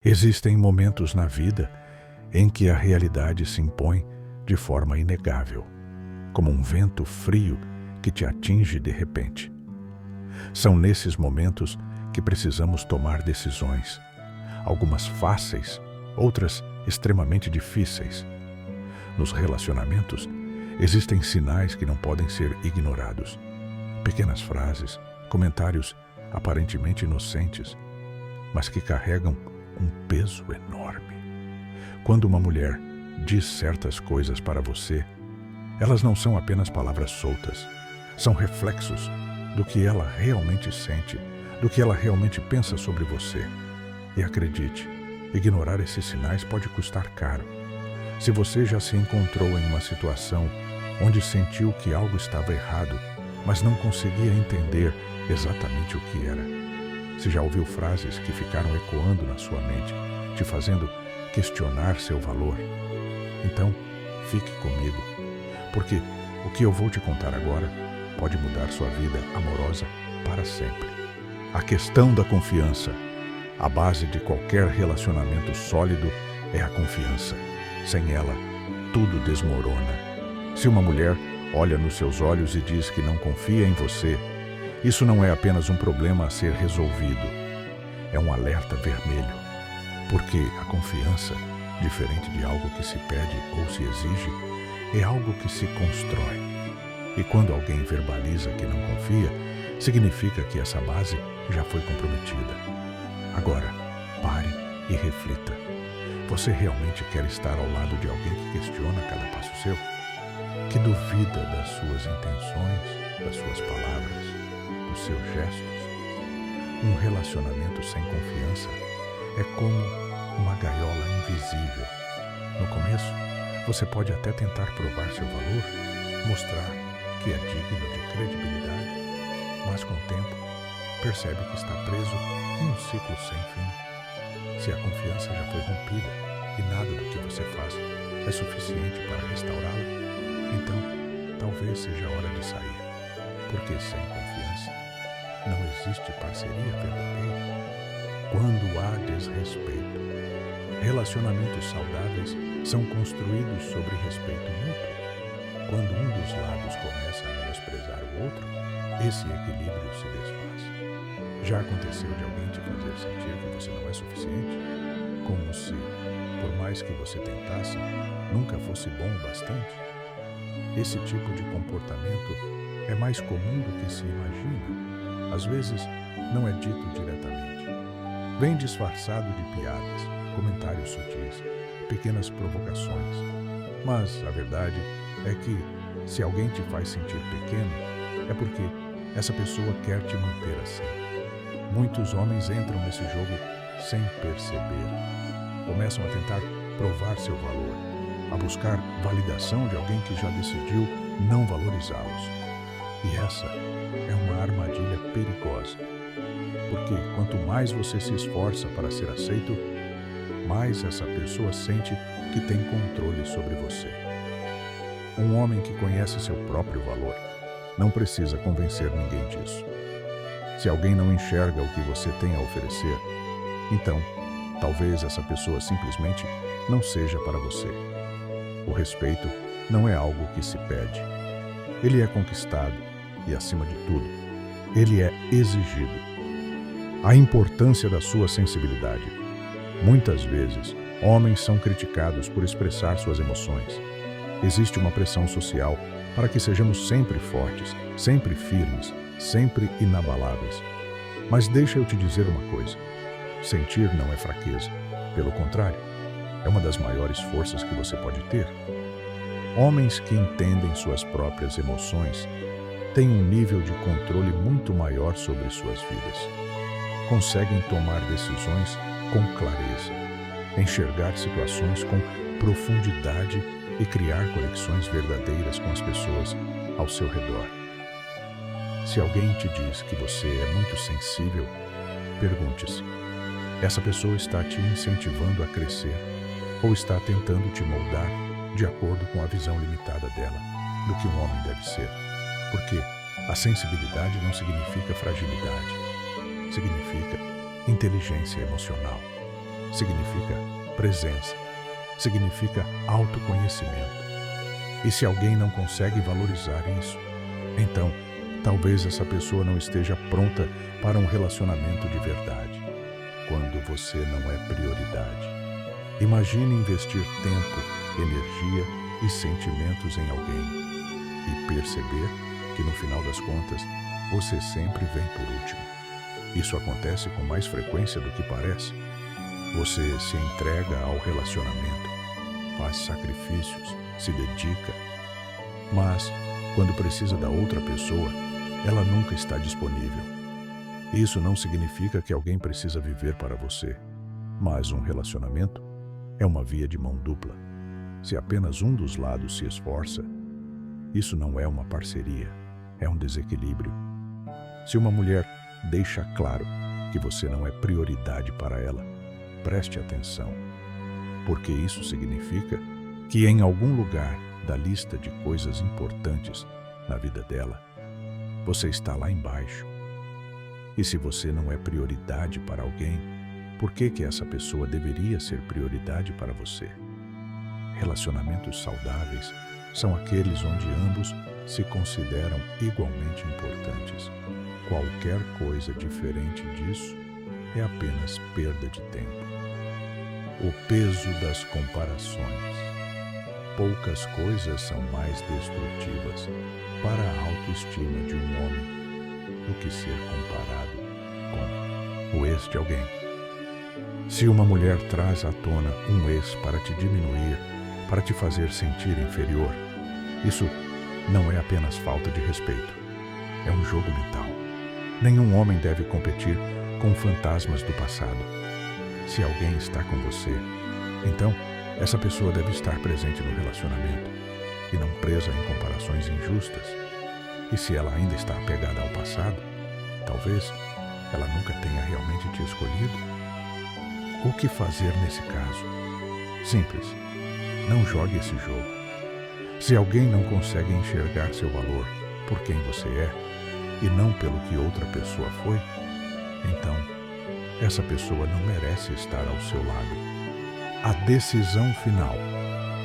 Existem momentos na vida em que a realidade se impõe de forma inegável, como um vento frio que te atinge de repente. São nesses momentos que precisamos tomar decisões, algumas fáceis, outras extremamente difíceis. Nos relacionamentos, existem sinais que não podem ser ignorados. Pequenas frases, comentários aparentemente inocentes, mas que carregam um peso enorme. Quando uma mulher diz certas coisas para você, elas não são apenas palavras soltas, são reflexos do que ela realmente sente, do que ela realmente pensa sobre você. E acredite, ignorar esses sinais pode custar caro. Se você já se encontrou em uma situação onde sentiu que algo estava errado, mas não conseguia entender exatamente o que era. Se já ouviu frases que ficaram ecoando na sua mente, te fazendo questionar seu valor, então fique comigo, porque o que eu vou te contar agora pode mudar sua vida amorosa para sempre. A questão da confiança. A base de qualquer relacionamento sólido é a confiança. Sem ela, tudo desmorona. Se uma mulher olha nos seus olhos e diz que não confia em você, isso não é apenas um problema a ser resolvido. É um alerta vermelho. Porque a confiança, diferente de algo que se pede ou se exige, é algo que se constrói. E quando alguém verbaliza que não confia, significa que essa base já foi comprometida. Agora, pare e reflita. Você realmente quer estar ao lado de alguém que questiona cada passo seu? Que duvida das suas intenções, das suas palavras, dos seus gestos? Um relacionamento sem confiança é como uma gaiola invisível. No começo, você pode até tentar provar seu valor, mostrar que é digno de credibilidade, mas com o tempo, percebe que está preso em um ciclo sem fim. Se a confiança já foi rompida e nada do que você faz é suficiente para restaurá-la, então talvez seja hora de sair, porque sem confiança não existe parceria verdadeira. Quando há desrespeito, relacionamentos saudáveis são construídos sobre respeito mútuo. Quando um dos lados começa a menosprezar o outro, esse equilíbrio se desfaz. Já aconteceu de alguém te fazer sentir que você não é suficiente? Como se, por mais que você tentasse, nunca fosse bom o bastante? Esse tipo de comportamento é mais comum do que se imagina. Às vezes, não é dito diretamente. Vem disfarçado de piadas, comentários sutis, pequenas provocações. Mas a verdade é que, se alguém te faz sentir pequeno, é porque essa pessoa quer te manter assim. Muitos homens entram nesse jogo sem perceber. Começam a tentar provar seu valor, a buscar validação de alguém que já decidiu não valorizá-los. E essa é uma armadilha perigosa, porque quanto mais você se esforça para ser aceito, mais essa pessoa sente que tem controle sobre você. Um homem que conhece seu próprio valor não precisa convencer ninguém disso. Se alguém não enxerga o que você tem a oferecer, então, talvez essa pessoa simplesmente não seja para você. O respeito não é algo que se pede. Ele é conquistado e, acima de tudo, ele é exigido. A importância da sua sensibilidade. Muitas vezes, homens são criticados por expressar suas emoções. Existe uma pressão social para que sejamos sempre fortes, sempre firmes, sempre inabaláveis. Mas deixa eu te dizer uma coisa. Sentir não é fraqueza. Pelo contrário, é uma das maiores forças que você pode ter. Homens que entendem suas próprias emoções têm um nível de controle muito maior sobre suas vidas. Conseguem tomar decisões com clareza, enxergar situações com profundidade e criar conexões verdadeiras com as pessoas ao seu redor. Se alguém te diz que você é muito sensível, pergunte-se: essa pessoa está te incentivando a crescer ou está tentando te moldar de acordo com a visão limitada dela do que um homem deve ser? Porque a sensibilidade não significa fragilidade, significa inteligência emocional. significa presença, significa autoconhecimento. E se alguém não consegue valorizar isso, então talvez essa pessoa não esteja pronta para um relacionamento de verdade, quando você não é prioridade. Imagine investir tempo, energia e sentimentos em alguém e perceber que no final das contas você sempre vem por último. Isso acontece com mais frequência do que parece. Você se entrega ao relacionamento, faz sacrifícios, se dedica, mas quando precisa da outra pessoa, ela nunca está disponível. Isso não significa que alguém precisa viver para você, mas um relacionamento é uma via de mão dupla. Se apenas um dos lados se esforça, isso não é uma parceria, é um desequilíbrio. Se uma mulher deixa claro que você não é prioridade para ela, preste atenção, porque isso significa que em algum lugar da lista de coisas importantes na vida dela, você está lá embaixo. E se você não é prioridade para alguém, por que essa pessoa deveria ser prioridade para você? Relacionamentos saudáveis são aqueles onde ambos se consideram igualmente importantes. Qualquer coisa diferente disso é apenas perda de tempo. O peso das comparações. Poucas coisas são mais destrutivas para a autoestima de um homem do que ser comparado com o ex de alguém. Se uma mulher traz à tona um ex para te diminuir, para te fazer sentir inferior, isso não é apenas falta de respeito, é um jogo mental. Nenhum homem deve competir com fantasmas do passado. Se alguém está com você, então essa pessoa deve estar presente no relacionamento e não presa em comparações injustas. E se ela ainda está apegada ao passado, talvez ela nunca tenha realmente te escolhido. O que fazer nesse caso? Simples. Não jogue esse jogo. Se alguém não consegue enxergar seu valor por quem você é e não pelo que outra pessoa foi, então essa pessoa não merece estar ao seu lado. A decisão final.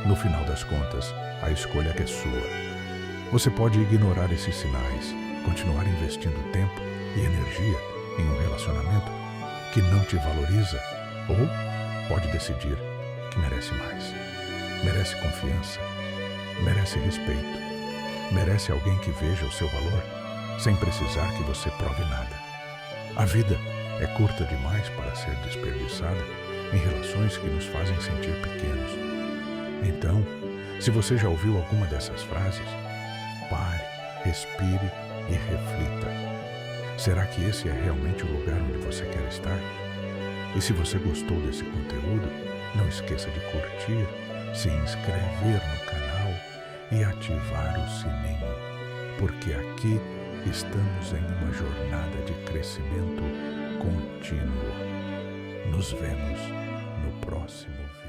No final das contas, a escolha é sua. Você pode ignorar esses sinais, continuar investindo tempo e energia em um relacionamento que não te valoriza, ou pode decidir que merece mais. Merece confiança, merece respeito, merece alguém que veja o seu valor sem precisar que você prove nada. A vida é curta demais para ser desperdiçada em relações que nos fazem sentir pequenos. Então, se você já ouviu alguma dessas frases, pare, respire e reflita. Será que esse é realmente o lugar onde você quer estar? E se você gostou desse conteúdo, não esqueça de curtir, se inscrever no canal e ativar o sininho, porque aqui estamos em uma jornada de crescimento contínuo. Nos vemos no próximo vídeo.